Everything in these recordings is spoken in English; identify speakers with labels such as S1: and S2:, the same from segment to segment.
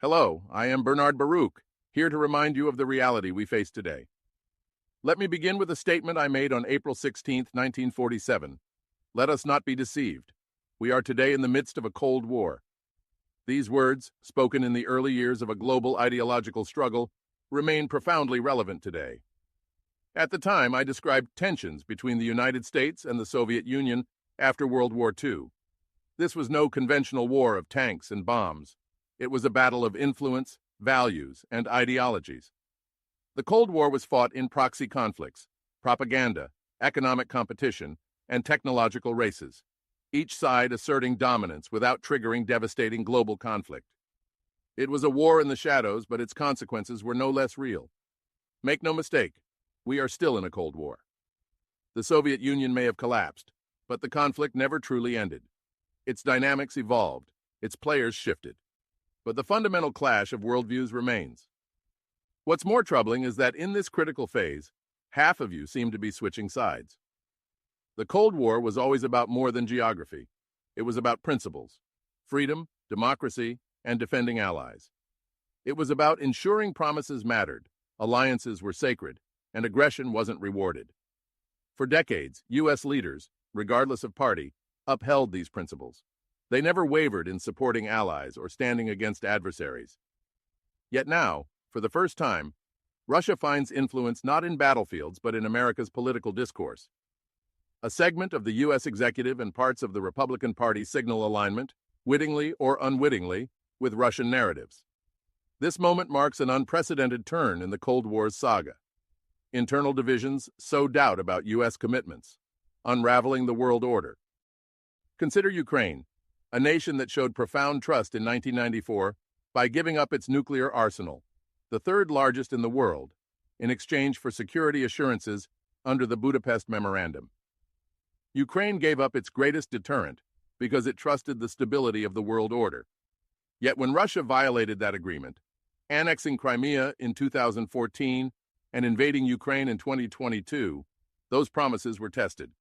S1: Hello, I am Bernard Baruch, here to remind you of the reality we face today. Let me begin with a statement I made on April 16, 1947. Let us not be deceived. We are today in the midst of a Cold War. These words, spoken in the early years of a global ideological struggle, remain profoundly relevant today. At the time, I described tensions between the United States and the Soviet Union after World War II. This was no conventional war of tanks and bombs. It was a battle of influence, values, and ideologies. The Cold War was fought in proxy conflicts, propaganda, economic competition, and technological races, each side asserting dominance without triggering devastating global conflict. It was a war in the shadows, but its consequences were no less real. Make no mistake, we are still in a Cold War. The Soviet Union may have collapsed, but the conflict never truly ended. Its dynamics evolved, its players shifted. But the fundamental clash of worldviews remains. What's more troubling is that in this critical phase, half of you seem to be switching sides. The Cold War was always about more than geography. It was about principles, freedom, democracy, and defending allies. It was about ensuring promises mattered, alliances were sacred, and aggression wasn't rewarded. For decades, U.S. leaders, regardless of party, upheld these principles. They never wavered in supporting allies or standing against adversaries. Yet now, for the first time, Russia finds influence not in battlefields but in America's political discourse. A segment of the U.S. executive and parts of the Republican Party signal alignment, wittingly or unwittingly, with Russian narratives. This moment marks an unprecedented turn in the Cold War's saga. Internal divisions sow doubt about U.S. commitments, unraveling the world order. Consider Ukraine, a nation that showed profound trust in 1994 by giving up its nuclear arsenal, the third largest in the world, in exchange for security assurances under the Budapest Memorandum. Ukraine gave up its greatest deterrent because it trusted the stability of the world order. Yet when Russia violated that agreement, annexing Crimea in 2014 and invading Ukraine in 2022, those promises were tested.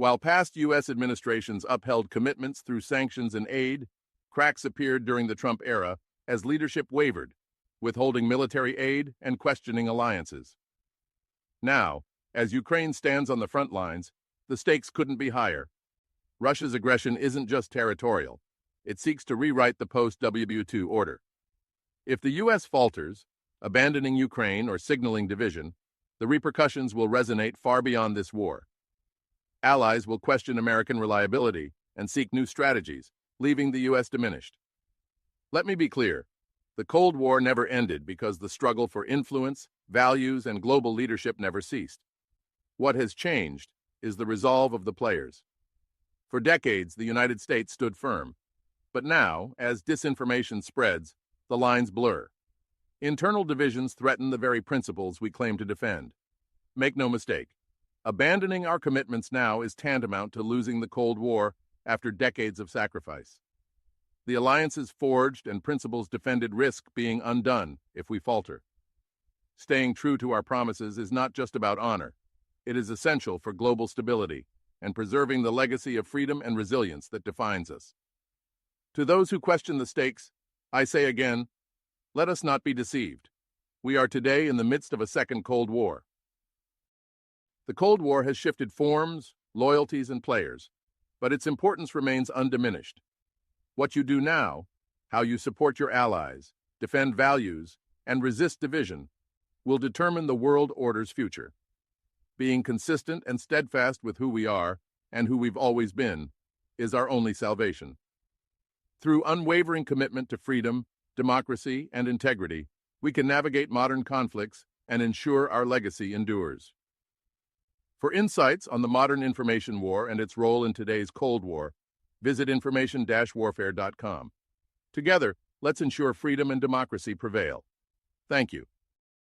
S1: While past U.S. administrations upheld commitments through sanctions and aid, cracks appeared during the Trump era as leadership wavered, withholding military aid and questioning alliances. Now, as Ukraine stands on the front lines, the stakes couldn't be higher. Russia's aggression isn't just territorial. It seeks to rewrite the post-WW2 order. If the U.S. falters, abandoning Ukraine or signaling division, the repercussions will resonate far beyond this war. Allies will question American reliability and seek new strategies, leaving the U.S. diminished. Let me be clear. The Cold War never ended because the struggle for influence, values, and global leadership never ceased. What has changed is the resolve of the players. For decades, the United States stood firm. But now, as disinformation spreads, the lines blur. Internal divisions threaten the very principles we claim to defend. Make no mistake. Abandoning our commitments now is tantamount to losing the Cold War after decades of sacrifice. The alliances forged and principles defended risk being undone if we falter. Staying true to our promises is not just about honor. It is essential for global stability and preserving the legacy of freedom and resilience that defines us. To those who question the stakes, I say again, let us not be deceived. We are today in the midst of a second Cold War. The Cold War has shifted forms, loyalties, and players, but its importance remains undiminished. What you do now, how you support your allies, defend values, and resist division, will determine the world order's future. Being consistent and steadfast with who we are and who we've always been is our only salvation. Through unwavering commitment to freedom, democracy, and integrity, we can navigate modern conflicts and ensure our legacy endures. For insights on the modern information war and its role in today's Cold War, visit information-warfare.com. Together, let's ensure freedom and democracy prevail. Thank you.